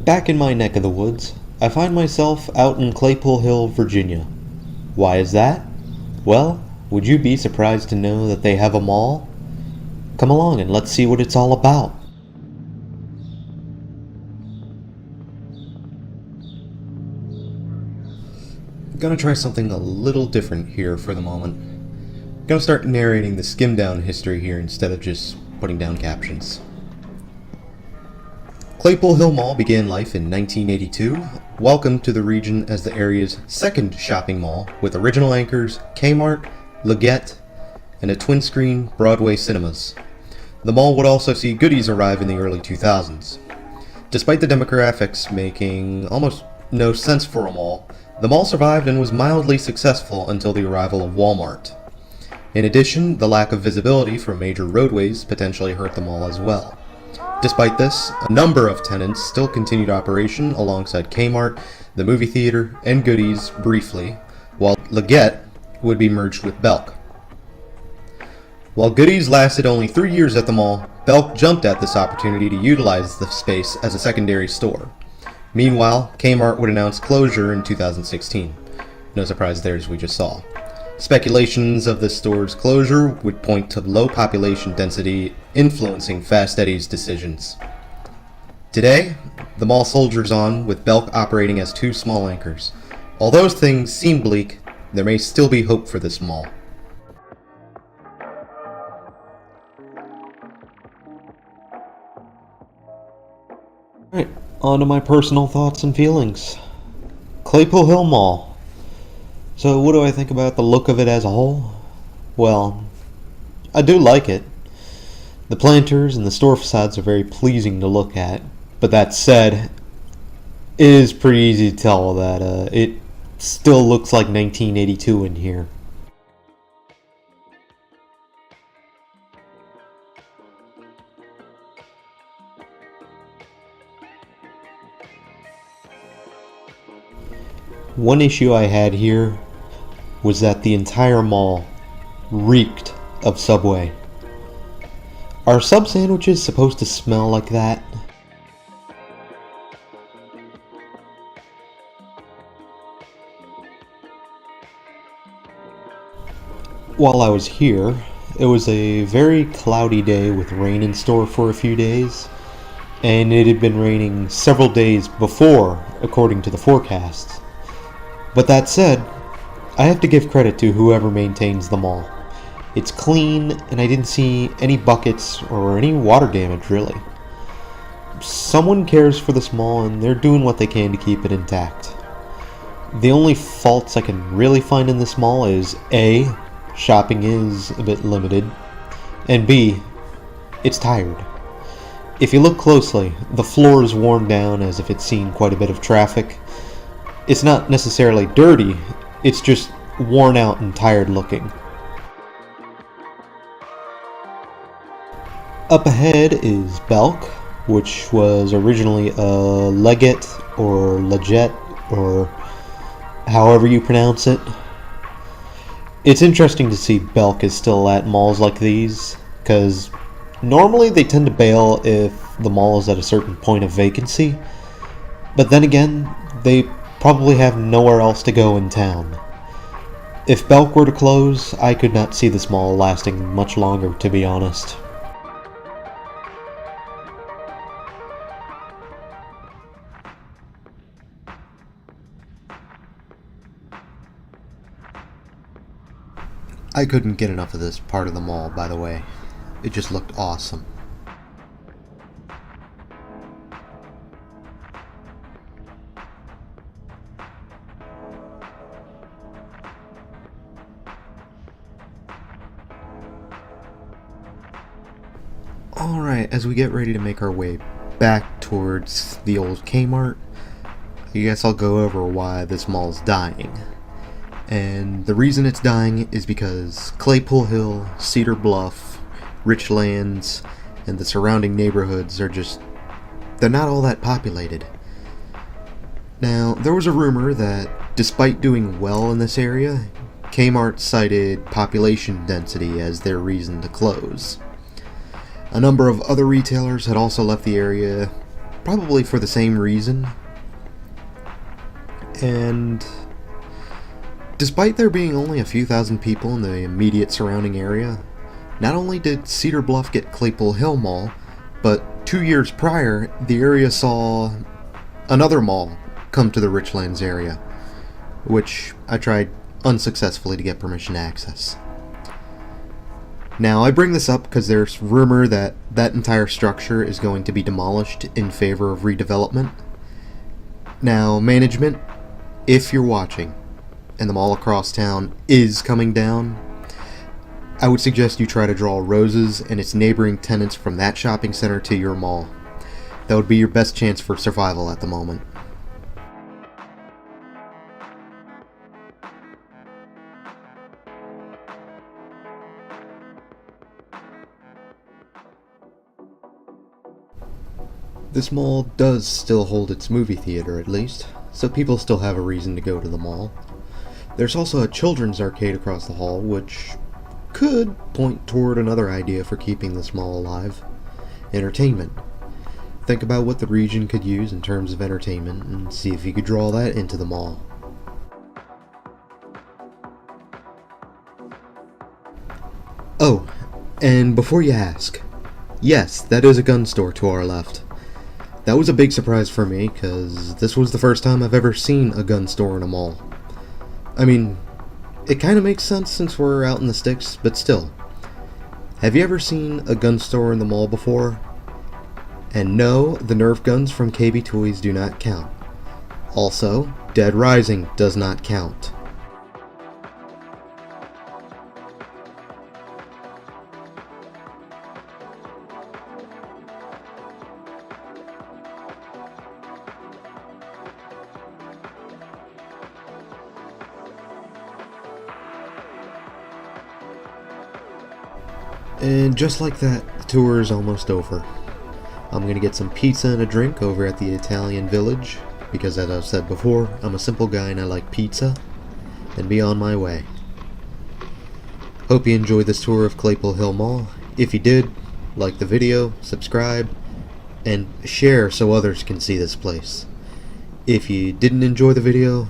Back in my neck of the woods, I find myself out in Claypool Hill, Virginia. Why is that? Well, would you be surprised to know that they have a mall? Come along and let's see what it's all about. Gonna try something a little different here for the moment. Gonna start narrating the skim down history here instead of just putting down captions. Claypool Hill Mall began life in 1982, welcomed to the region as the area's second shopping mall with original anchors Kmart, Leggett, and a twin-screen Broadway cinemas. The mall would also see Goodies arrive in the early 2000s. Despite the demographics making almost no sense for a mall, the mall survived and was mildly successful until the arrival of Walmart. In addition, the lack of visibility from major roadways potentially hurt the mall as well. Despite this, a number of tenants still continued operation alongside Kmart, the movie theater, and Goodies briefly, while Leggett would be merged with Belk. While Goodies lasted only 3 years at the mall, Belk jumped at this opportunity to utilize the space as a secondary store. Meanwhile, Kmart would announce closure in 2016. No surprise there, as we just saw. Speculations of the store's closure would point to low population density influencing Fast Eddie's decisions. Today, the mall soldiers on, with Belk operating as two small anchors. Although things seem bleak, there may still be hope for this mall. Alright, on to my personal thoughts and feelings. Claypool Hill Mall. So what do I think about the look of it as a whole? Well, I do like it. The planters and the store facades are very pleasing to look at. But that said, it is pretty easy to tell that it still looks like 1982 in here. One issue I had here was that the entire mall reeked of Subway. Are sub sandwiches supposed to smell like that? While I was here, it was a very cloudy day with rain in store for a few days, and it had been raining several days before, according to the forecasts. But that said, I have to give credit to whoever maintains the mall. It's clean, and I didn't see any buckets or any water damage, really. Someone cares for this mall, and they're doing what they can to keep it intact. The only faults I can really find in this mall is A, shopping is a bit limited, and B, it's tired. If you look closely, the floor is worn down as if it's seen quite a bit of traffic. It's not necessarily dirty, it's just worn out and tired looking. Up ahead is Belk, which was originally a Leggett or Leggett or however you pronounce it. It's interesting to see Belk is still at malls like these, because normally they tend to bail if the mall is at a certain point of vacancy, but then again, they probably have nowhere else to go in town. If Belk were to close, I could not see this mall lasting much longer, to be honest. I couldn't get enough of this part of the mall, by the way. It just looked awesome. Alright, as we get ready to make our way back towards the old Kmart, I guess I'll go over why this mall's dying. And the reason it's dying is because Claypool Hill, Cedar Bluff, Richlands, and the surrounding neighborhoods are just, they're not all that populated. Now, there was a rumor that despite doing well in this area, Kmart cited population density as their reason to close. A number of other retailers had also left the area, probably for the same reason. And despite there being only a few thousand people in the immediate surrounding area, not only did Cedar Bluff get Claypool Hill Mall, but 2 years prior, the area saw another mall come to the Richlands area, which I tried unsuccessfully to get permission to access. Now, I bring this up because there's rumor that that entire structure is going to be demolished in favor of redevelopment. Now, management, if you're watching, and the mall across town is coming down, I would suggest you try to draw Roses and its neighboring tenants from that shopping center to your mall. That would be your best chance for survival at the moment. This mall does still hold its movie theater, at least, so people still have a reason to go to the mall. There's also a children's arcade across the hall, which could point toward another idea for keeping this mall alive: entertainment. Think about what the region could use in terms of entertainment and see if you could draw that into the mall. Oh, and before you ask, yes, that is a gun store to our left. That was a big surprise for me, because this was the first time I've ever seen a gun store in a mall. I mean, it kind of makes sense since we're out in the sticks, but still. Have you ever seen a gun store in the mall before? And no, the Nerf guns from KB Toys do not count. Also, Dead Rising does not count. And just like that, the tour is almost over. I'm gonna get some pizza and a drink over at the Italian Village, because as I've said before, I'm a simple guy and I like pizza, and be on my way. Hope you enjoyed this tour of Claypool Hill Mall. If you did, like the video, subscribe, and share so others can see this place. If you didn't enjoy the video,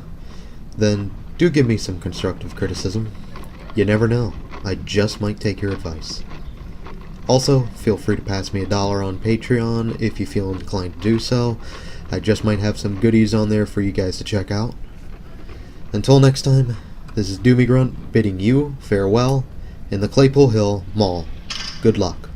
then do give me some constructive criticism. You never know, I just might take your advice. Also, feel free to pass me $1 on Patreon if you feel inclined to do so. I just might have some goodies on there for you guys to check out. Until next time, this is Doomie Grunt bidding you farewell in the Claypool Hill Mall. Good luck.